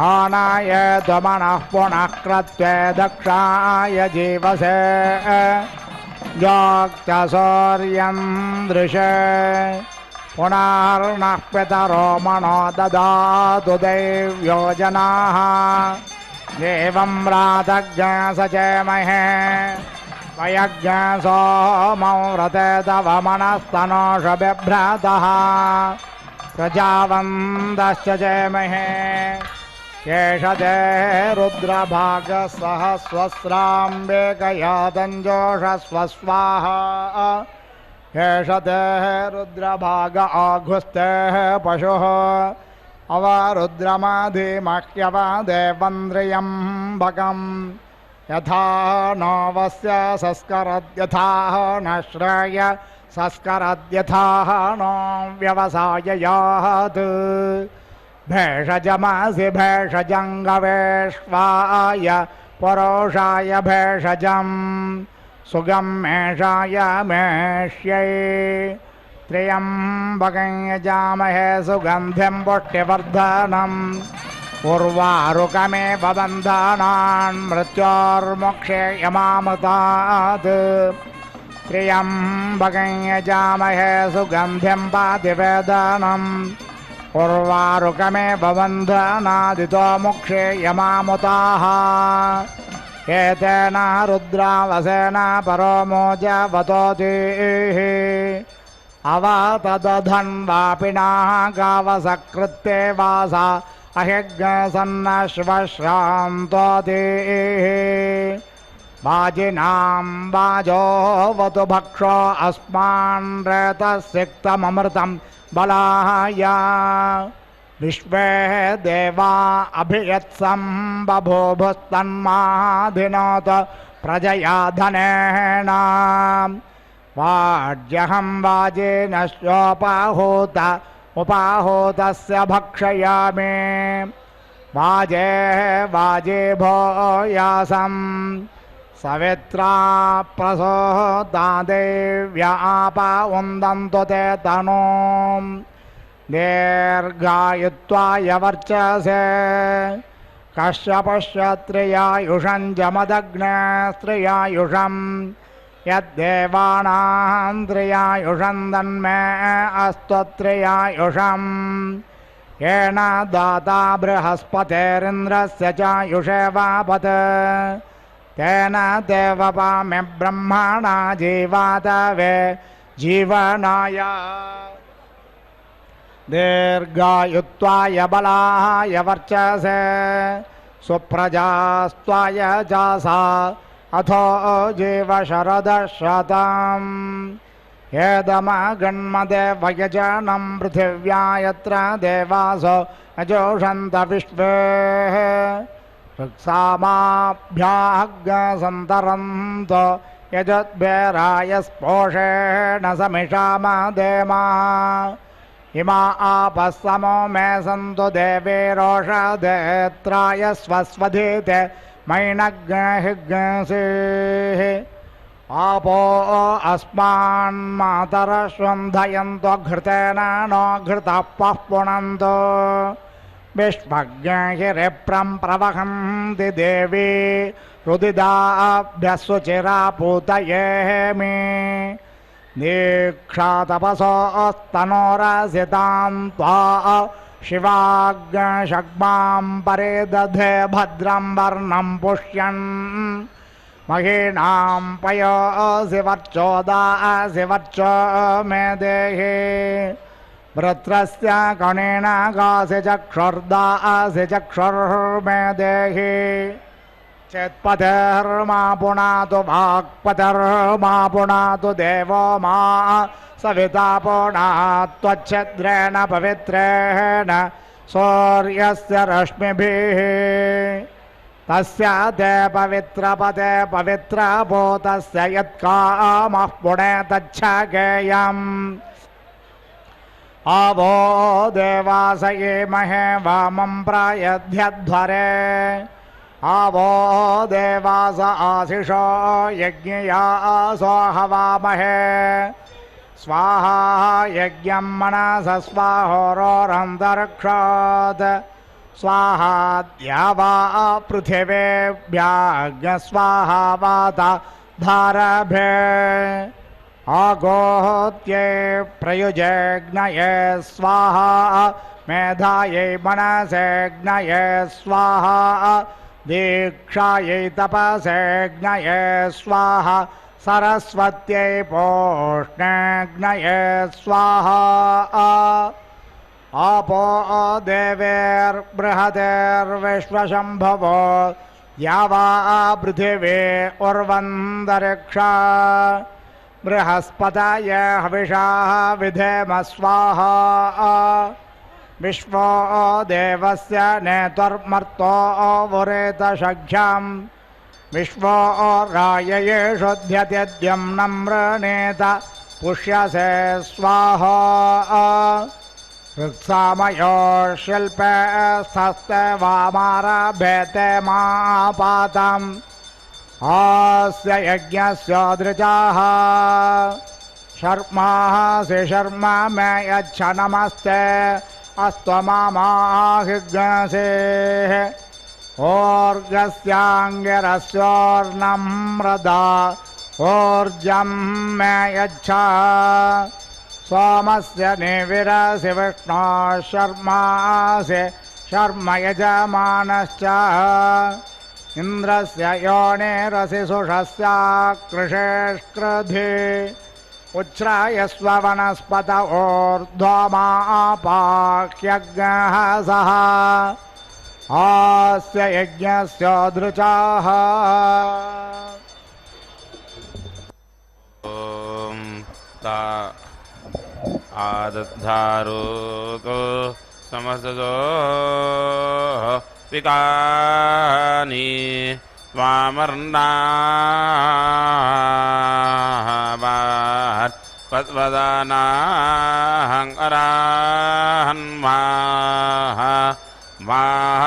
S2: आनाय त्वमनः पुनः क्रत्वे दक्षाय जीवसे योक्च सौर्यं दृशे पुनर्नः पितरो मनो ददातु दैव्यो जनाः देवं रातज्ञसचेमहे वयज्ञसोमौ व्रते तव मनस्तनोष बिभ्रतः प्रजावन्दश्च चेमहे केशते रुद्रभागसहस्वस्राम्बेकया तञ्जोषस्व स्वाहा केशते रुद्रभाग आघुस्ते पशुः अवरुद्रमधिमह्यवदेवन्द्रियम्बकं यथा नोवस्य संस्करद्यथा न श्रेय संस्करद्यथा नो व्यवसाययात् भेषजमसि भेषजङ्गवेश्वाय पुरुषाय भेषजं सुगमेषाय मेष्यै त्र्यम्बकं यजामहे सुगन्धिं पुष्टिवर्धनम् उर्वारुकमेव बन्धनान् मृत्योर्मोक्षे यमामृतात् त्र्यम्बकं यजामहे सुगन्धिं पातिवेदनम् उर्वारुकमेव बन्धनादितो मोक्षे यमामुताः एतेन रुद्रावसेन परो मोचवतोतिः अवतदधन्वापिनाः गावसकृत्ते वासा अहिग्सन्नश्वश्रान्तोतिः वाजिनां वाजो वतु भक्षो अस्मान् रेतसिक्तममृतं बलाय विश्वे देवा अभियत्सं बभूभुस्तन्माधिनोत प्रजया धनेन वाज्यहं वाजिनश्चोपाहूत उपाहूतस्य भक्षयामि वाजे वाजे भूयासं सवित्रा प्रसोदा देव्या आपा उन्दन्तु ते तनूं दीर्घायुत्वाय वर्चसे कश्यपश्च त्रियायुषं जमदग्ने त्रियायुषं यद्देवानां त्रियायुषं तन्मे अस्तु त्रियायुषं येन दाता बृहस्पतिरिन्द्रस्य चायुषेवापत् तेन देवपामि ब्रह्मणा जीवातवे जीवनाय दीर्घायुत्वाय बलाय वर्चसे सुप्रजास्त्वाय चासा अथो जीवशरदशतम् हेदमगन्मदेवयजनं पृथिव्या यत्र देवासो अजोषन्त विश्वे ऋक्सामाभ्याग्सन्तरन्तो यजद्भेराय स्पोषेण समिषामदेमा इमा आपस्तमो मे सन्तु देवीरोषधेत्राय स्वस्वधीते मैनग्नहिग्नसिः आपो अस्मान्मातरश्वन्धयन्तो घृतेन नो घृतः पः पुनन्तो विश्वज्ञहिरिप्रं प्रवहन्ति देवी रुदिदाभ्यः सुचिरापूतये मे दीक्षातपसोस्तनोरसितां त्वा शिवाग्नशग्मां परिदधे भद्रं वर्णं पुष्यन् महीनां पयोऽसि वर्चोदासि वर्चो मे देहि वृत्रस्य कणेन गासि चक्षुर्दासि चक्षुर्मे देहि चेत्पतिर्मा पुनातु वाक्पतिर्मा पुनातु देवो मा सविता पुनात्वच्छिद्रेण पवित्रेण सूर्यस्य रश्मिभिः तस्य ते पवित्रपते पवित्रभूतस्य यत्कामः पुणे तच्छकेयम् आवो देवासये महे वामं प्रायध्यध्वरे आवो देवास आशिषो यज्ञयासो हवामहे स्वाहा यज्ञं मनस स्वाहोरोरन्तरिक्षात् स्वाहा द्यावा पृथिवेभ्याज्ञस्वाहा वाता धारभे आगोत्ये प्रयुजेग्नये स्वाहा मेधायै मनसेग्नये स्वाहा दीक्षायै तपसेग्नये स्वाहा सरस्वत्यै पोष्णेग्नये स्वाहा आपो देवेर्बृहतेर्विश्वशम्भवो द्यावा पृथिवी उर्वन्तरिक्षा बृहस्पतय हविषा विधेम स्वाहा विश्वो देवस्य नेतुर्मर्तो वुरेतशघ्यम् विश्वो राययेषुध्यत्यद्यं नम्रणेत पुष्यसे स्वाहा ऋक्सामयो शिल्पे स्थस्ते वामारभेते मापातम् आस्य यज्ञस्य दृजाः शर्मासि शर्म मे यच्छ नमस्ते अस्त्वमाहिग्नसेः ओर्गस्याङ्गिरस्योर्नम्रदा ऊर्जं मे यच्छ सोमस्य निविरसि विष्णो शर्मासि शर्म यजमानश्च इन्द्रस्य योनिरसि सुषस्य कृषेष्कृधि उच्छ्रायस्व वनस्पत ऊर्ध्वमापाह्यग्नः सः आस्य यज्ञस्य दृचाः
S3: ॐ ता आदद्धारोतो समसजो विकानि वामर्नाभात् पद्वदानाहङ्कराहन्माः मान्दावे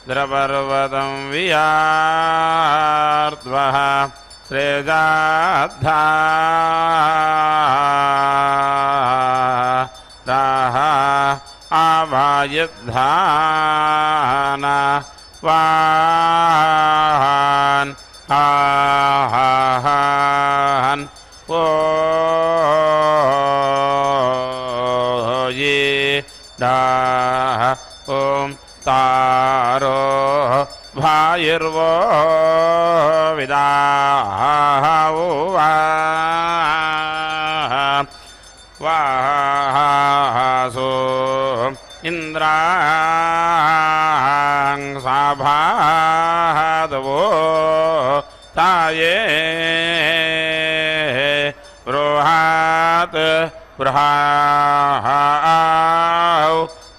S3: द्रपर्वतं वियार्ध्वः श्रेजाद्धा आवायुद्धान वाहन् आहान् ओ विदाहो वासो इन्द्रां साभादवो ताये बृहात् बृहाव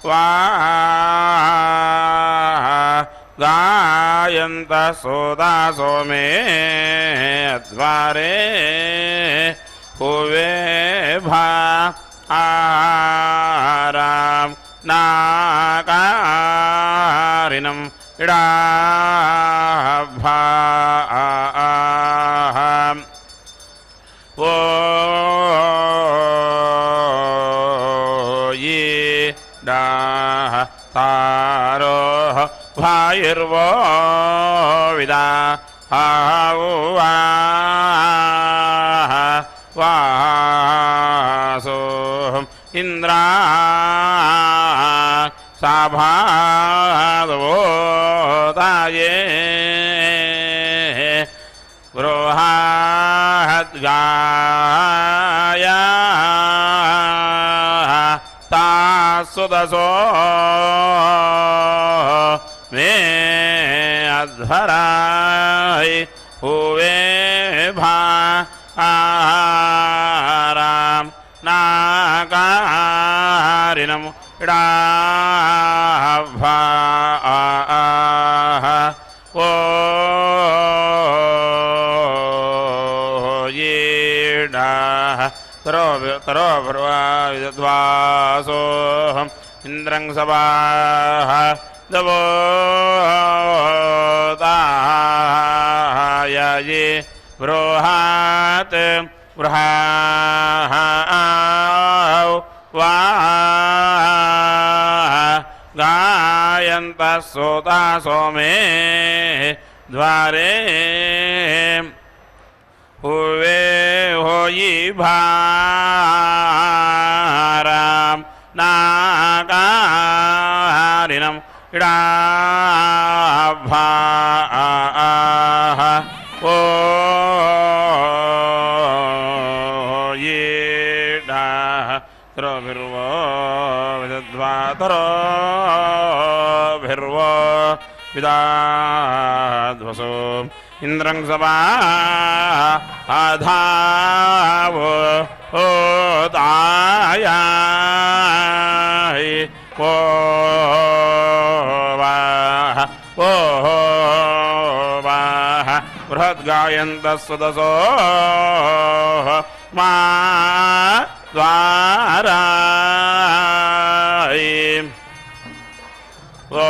S3: वा गायन्तः सोदासो मे द्वारे हुवे भा आराम नाकारिणं इडाभा वो ये डाह तारो भाइर्वो विदा हावा वासो इन्द्रा साभादवो ताये बृहद्गाया तासुदसो मे अध्वराय हुवे भा आराम नाकारिणं इडाभा ओ ये डाः तरो भर्वा विद्वासोऽहम् इन्द्रं सवाः दवो ताय ये बृहात् बृहाव वा गायन्तः सोदासो मे द्वारे हुवे होयि भाराम नाकारिणं इडाभा ओ ये डाः तरोभिर्वो विदध्वातरोभिर्वो विदाध्वसो इन्द्रं सवा आधावो ओदायाय वो वाः बृहद्गायन्तः सुदसो मा द्वाराय वो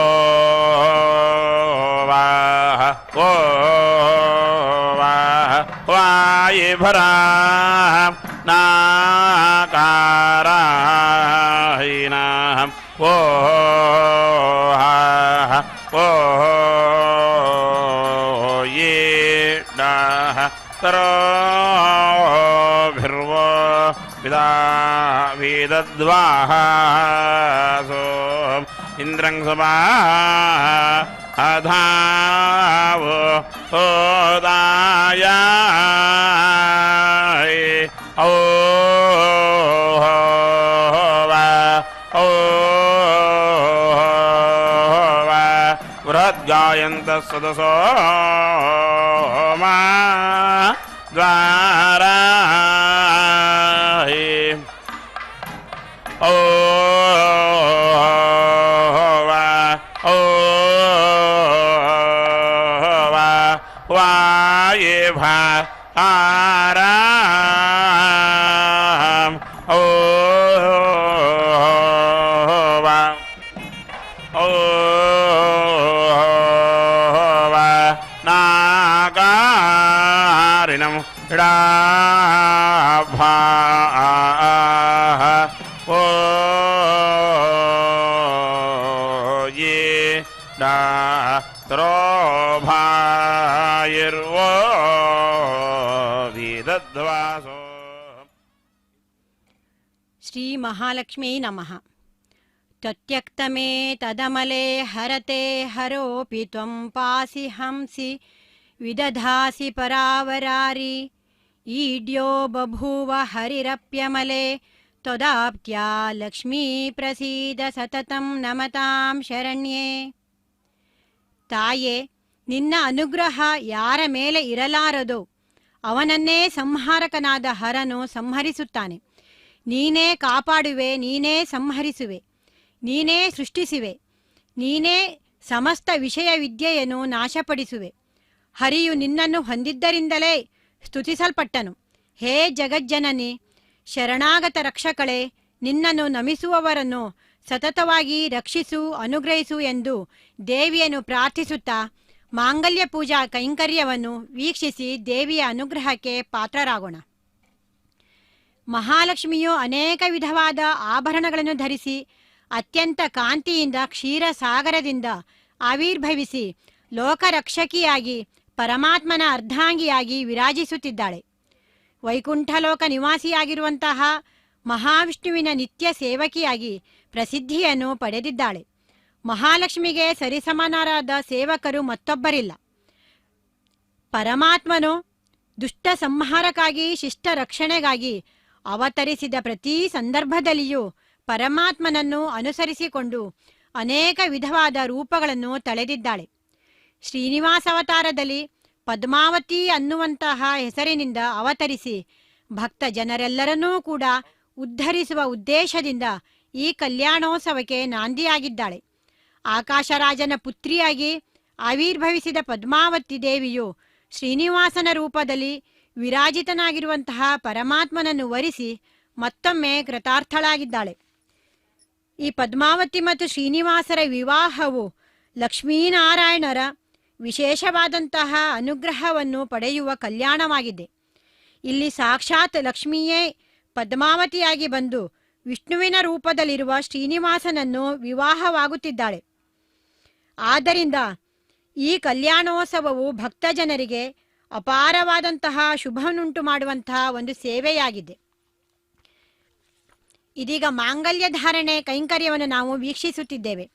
S3: वाये भरा नाकारायिनां वो ये डाः तरोभिर्वो विदा विदद्वासो इन्द्रं सवा अधाव ओदायाय ओ बृहद्गायन्तः सदसो मा द्वाराय ओ वाये भा आराम ओ नाकारिणं इडाभा ओ ये डा त्रोभायिर्वो विदध्वासो
S1: ಶ್ರೀ ಮಹಾಲಕ್ಷ್ಮೀ ನಮಃ. ತತ್ಯಕ್ತಮೇ ತದಮಲೆ ಹರತೆ ಹರೋಪಿ ತ್ವಂ ಪಾಸಿ ಹಂಸಿ ವಿದಧಾಸಿ ಪರಾವರಾರಿ ಈಡ್ಯೋ ಬಭೂವ ಹರಿರಪ್ಯಮಲೆ ತ್ವದಾಪ್ತ್ಯಾ ಲಕ್ಷ್ಮೀ ಪ್ರಸೀದ ಸತತಂ ನಮತಾಂ ಶರಣ್ಯೇ. ತಾಯೇ, ನಿನ್ನ ಅನುಗ್ರಹ ಯಾರ ಮೇಲೆ ಇರಲಾರದೋ ಅವನನ್ನೇ ಸಂಹಾರಕನಾದ ಹರನು ಸಂಹರಿಸುತ್ತಾನೆ. ನೀನೇ ಕಾಪಾಡುವೆ, ನೀನೇ ಸಂಹರಿಸುವೆ, ನೀನೇ ಸೃಷ್ಟಿಸುವೆ, ನೀನೇ ಸಮಸ್ತ ವಿಷಯ ವಿದ್ಯೆಯನ್ನು ನಾಶಪಡಿಸುವೆ. ಹರಿಯು ನಿನ್ನನ್ನು ಹೊಂದಿದ್ದರಿಂದಲೇ ಸ್ತುತಿಸಲ್ಪಟ್ಟನು. ಹೇ ಜಗಜ್ಜನನಿ, ಶರಣಾಗತ ರಕ್ಷಕಳೇ, ನಿನ್ನನ್ನು ನಮಿಸುವವರನ್ನು ಸತತವಾಗಿ ರಕ್ಷಿಸು, ಅನುಗ್ರಹಿಸು ಎಂದು ದೇವಿಯನ್ನು ಪ್ರಾರ್ಥಿಸುತ್ತಾ ಮಾಂಗಲ್ಯ ಪೂಜಾ ಕೈಂಕರ್ಯವನ್ನು ವೀಕ್ಷಿಸಿ ದೇವಿಯ ಅನುಗ್ರಹಕ್ಕೆ ಪಾತ್ರರಾಗೋಣ. ಮಹಾಲಕ್ಷ್ಮಿಯು ಅನೇಕ ವಿಧವಾದ ಆಭರಣಗಳನ್ನು ಧರಿಸಿ ಅತ್ಯಂತ ಕಾಂತಿಯಿಂದ ಕ್ಷೀರಸಾಗರದಿಂದ ಆವಿರ್ಭವಿಸಿ ಲೋಕರಕ್ಷಕಿಯಾಗಿ ಪರಮಾತ್ಮನ ಅರ್ಧಾಂಗಿಯಾಗಿ ವಿರಾಜಿಸುತ್ತಿದ್ದಾಳೆ. ವೈಕುಂಠಲೋಕ ನಿವಾಸಿಯಾಗಿರುವಂತಹ ಮಹಾವಿಷ್ಣುವಿನ ನಿತ್ಯ ಸೇವಕಿಯಾಗಿ ಪ್ರಸಿದ್ಧಿಯನ್ನು ಪಡೆದಿದ್ದಾಳೆ. ಮಹಾಲಕ್ಷ್ಮಿಗೆ ಸರಿಸಮಾನರಾದ ಸೇವಕರು ಮತ್ತೊಬ್ಬರಿಲ್ಲ. ಪರಮಾತ್ಮನು ದುಷ್ಟ ಸಂಹಾರಕ್ಕಾಗಿ, ಶಿಷ್ಟ ರಕ್ಷಣೆಗಾಗಿ ಅವತರಿಸಿದ ಪ್ರತಿ ಸಂದರ್ಭದಲ್ಲಿಯೂ ಪರಮಾತ್ಮನನ್ನು ಅನುಸರಿಸಿಕೊಂಡು ಅನೇಕ ವಿಧವಾದ ರೂಪಗಳನ್ನು ತಳೆದಿದ್ದಾಳೆ. ಶ್ರೀನಿವಾಸ ಅವತಾರದಲ್ಲಿ ಪದ್ಮಾವತಿ ಅನ್ನುವಂತಹ ಹೆಸರಿನಿಂದ ಅವತರಿಸಿ ಭಕ್ತ ಜನರೆಲ್ಲರನ್ನೂ ಕೂಡ ಉದ್ಧರಿಸುವ ಉದ್ದೇಶದಿಂದ ಈ ಕಲ್ಯಾಣೋತ್ಸವಕ್ಕೆ ನಾಂದಿಯಾಗಿದ್ದಾಳೆ. ಆಕಾಶರಾಜನ ಪುತ್ರಿಯಾಗಿ ಆವಿರ್ಭವಿಸಿದ ಪದ್ಮಾವತಿ ದೇವಿಯು ಶ್ರೀನಿವಾಸನ ರೂಪದಲ್ಲಿ ವಿರಾಜಿತನಾಗಿರುವಂತಹ ಪರಮಾತ್ಮನನ್ನು ವರಿಸಿ ಮತ್ತೊಮ್ಮೆ ಕೃತಾರ್ಥಳಾಗಿದ್ದಾಳೆ. ಈ ಪದ್ಮಾವತಿ ಮತ್ತು ಶ್ರೀನಿವಾಸರ ವಿವಾಹವು ಲಕ್ಷ್ಮೀನಾರಾಯಣರ ವಿಶೇಷವಾದಂತಹ ಅನುಗ್ರಹವನ್ನು ಪಡೆಯುವ ಕಲ್ಯಾಣವಾಗಿದೆ. ಇಲ್ಲಿ ಸಾಕ್ಷಾತ್ ಲಕ್ಷ್ಮಿಯೇ ಪದ್ಮಾವತಿಯಾಗಿ ಬಂದು ವಿಷ್ಣುವಿನ ರೂಪದಲ್ಲಿರುವ ಶ್ರೀನಿವಾಸನನ್ನು ವಿವಾಹವಾಗುತ್ತಿದ್ದಾಳೆ. ಆದ್ದರಿಂದ ಈ ಕಲ್ಯಾಣೋತ್ಸವವು ಭಕ್ತಜನರಿಗೆ ಅಪಾರವಾದಂತಹ ಶುಭವನ್ನುಂಟು ಮಾಡುವಂತಹ ಒಂದು ಸೇವೆಯಾಗಿದೆ. ಇದೀಗ ಮಾಂಗಲ್ಯ ಧಾರಣೆ ಕೈಂಕರ್ಯವನ್ನು ನಾವು ವೀಕ್ಷಿಸುತ್ತಿದ್ದೇವೆ.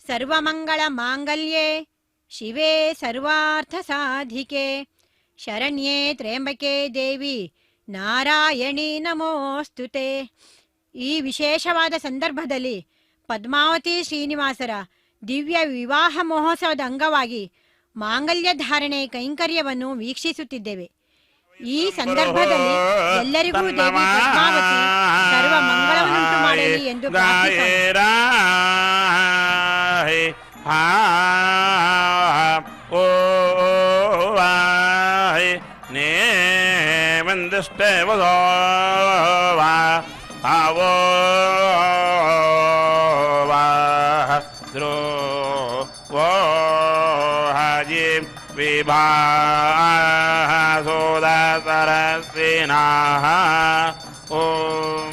S1: ಸರ್ವಮಂಗಳ ಮಾಂಗಲ್ಯೆ ಶಿವೇ ಸರ್ವಾರ್ಥ ಸಾಧಿಕೆ ಶರಣ್ಯೇ ತ್ರ್ಯಂಬಕೆ ದೇವಿ ನಾರಾಯಣಿ ನಮೋಸ್ತುತೆ. ಈ ವಿಶೇಷವಾದ ಸಂದರ್ಭದಲ್ಲಿ ಪದ್ಮಾವತಿ ಶ್ರೀನಿವಾಸರ ದಿವ್ಯ ವಿವಾಹ ಮಹೋತ್ಸವದ ಅಂಗವಾಗಿ ಮಾಂಗಲ್ಯ ಧಾರಣೆ ಕೈಂಕರ್ಯವನ್ನು ವೀಕ್ಷಿಸುತ್ತಿದ್ದೇವೆ. ಈ ಸಂದರ್ಭದಲ್ಲಿ ಎಲ್ಲರಿಗೂ ದೇವಿ ಪದ್ಮಾವತಿ ಸರ್ವ ಮಂಗಳವನ್ನುಂಟು ಮಾಡಲಿ ಎಂದು ಪ್ರಾರ್ಥಿಸೋಣ.
S3: ವಿಭಾಸೋದರಸ್ವಿನಾಃ ಓಂ.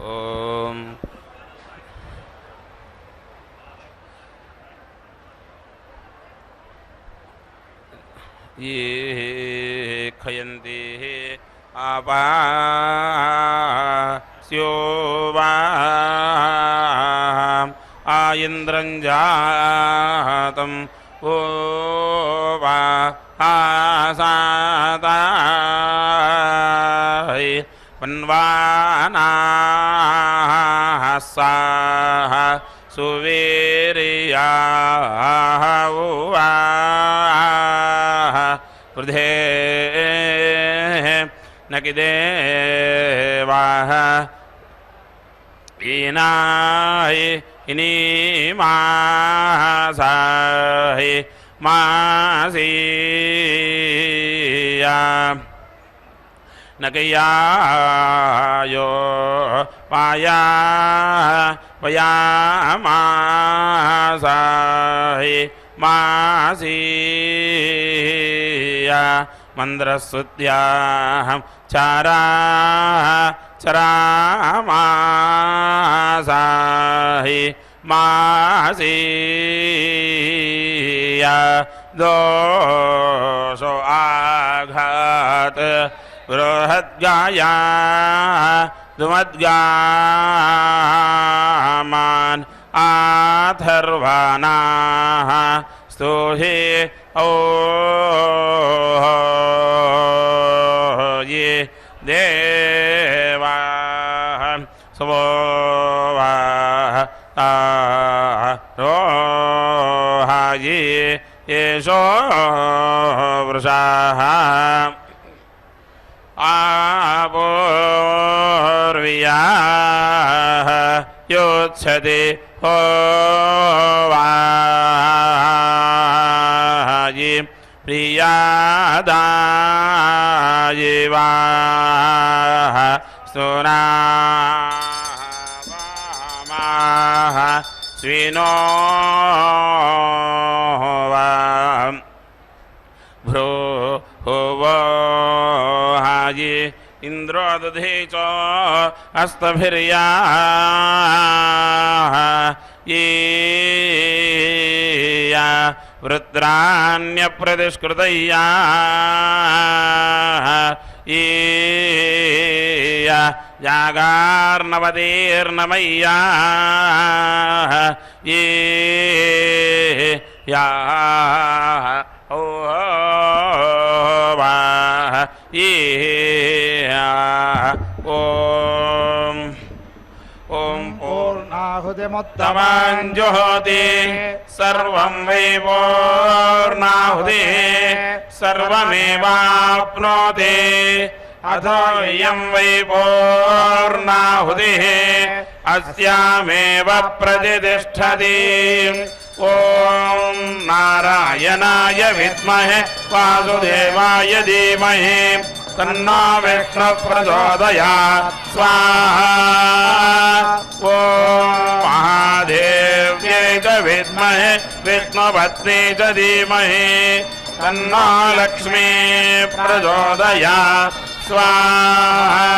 S3: ಓಂ. ಯೇ ಖಯಂತಿ ಆಪಾಸ್ಯೋ ವಾ ಆಯಿಂದ್ರಂಜಾತಂ ಓ ವಾ ಆಸಾತಾಯ ಪನ್ವಾನಾಃ ಸಾಃ ಸುವೀರ್ಯಾಃ ಉವಾಃ ವೃಧೇ ನಕಿದೇವಾಃ ಈನಾಯ ಇನೀಮಾಸಾಯ ಮಾಸೀಯ नकयायो पाया वयामासाहि मासीया मन्द्रस्तुत्याहं चारा चरामासाहि मासीया दोषो आघात बृहद्गाया दुमद्गामान् आथर्वाणाः स्तुहि ओ ये देवाः स्वोवाः रोहाये येषो वृषाः आपूर्व्याः योत्सति होवाये प्रियादायिवाः सुनावामाः स्विनो भ्रूहुवोहाये इन्द्रो दधे च अस्तभिर्याः ये वृत्राण्यप्रतिष्कृतय्याः ये जागार्नवतीर्नमय्याः ये याः ओवाः ये ॐ
S2: पूर्णाहुतिमुत्तमाञ्जुहोति
S3: सर्वं वै पूर्णाहुतिः सर्वमेवाप्नोति अथो इयं वै पूर्णाहुतिः अस्यामेव प्रतिष्ठति ॐ नारायणाय विद्महे वासुदेवाय धीमहि तन्नो विष्णुः प्रचोदयात् स्वाहा ॐ महादेव्यै च विद्महे विष्णुपत्नी च धीमहि तन्नो लक्ष्मी प्रचोदयात् स्वाहा